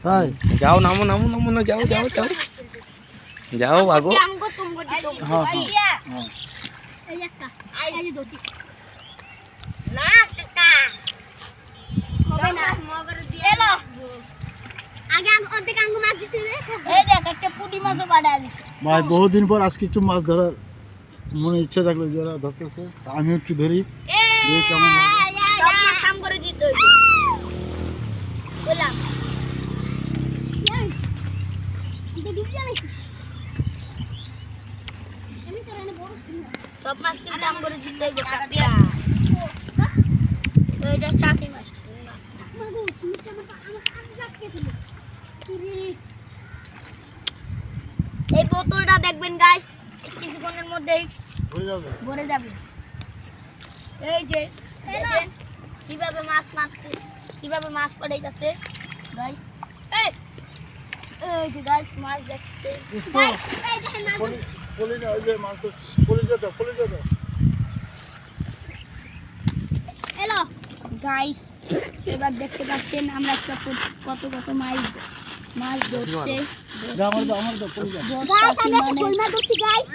তাই যাও নামো নামো নামো না যাও যাও যাও যাও ভাগো হ্যাঁ হ্যাঁ এই একটা এই যে দোষী না কাকা হবে না মগর দিয়ে এলো আগে অর্ধেক আঙ্গু মাছ দিতে হবে এই দেখ একটা পুঁটি মাছও বাড়া দিছে ভাই বহুদিন পর আজকে একটু মাছ ধরার মনে ইচ্ছা থাকলো যারা ধরতেছে আমি একটু ধরি দেখি কেমন লাগে কাম করে দিতে হইবে বললাম এটা ডুব যায় নাকি আমি তো রানে বড় সব মাছ কি কাম করে দিতে হইবে টাকা দিয়া তো এটা চাকি মাছ না মাগো সুমিটা আমার আগে আটকেছিল এই বোতলটা দেখবেন গাইস কিছুক্ষণের মধ্যেই ভরে যাবে এই যে দেখেন কিভাবে মাছ মারছে কিভাবে মাছ পড়াইতেছে গাইস এই এই যে গাইস মাছ দেখছে গাইস এই দেখেন মাছ পলিটা ওই যে মাছ পলিটা দাও হ্যালো গাইস এবার দেখতে পাচ্ছেন আমরা কত কত মাছ ধরছে আমার দাও পলিটা গাইস আমরা একটা শোল মাছ ধরছি গাইস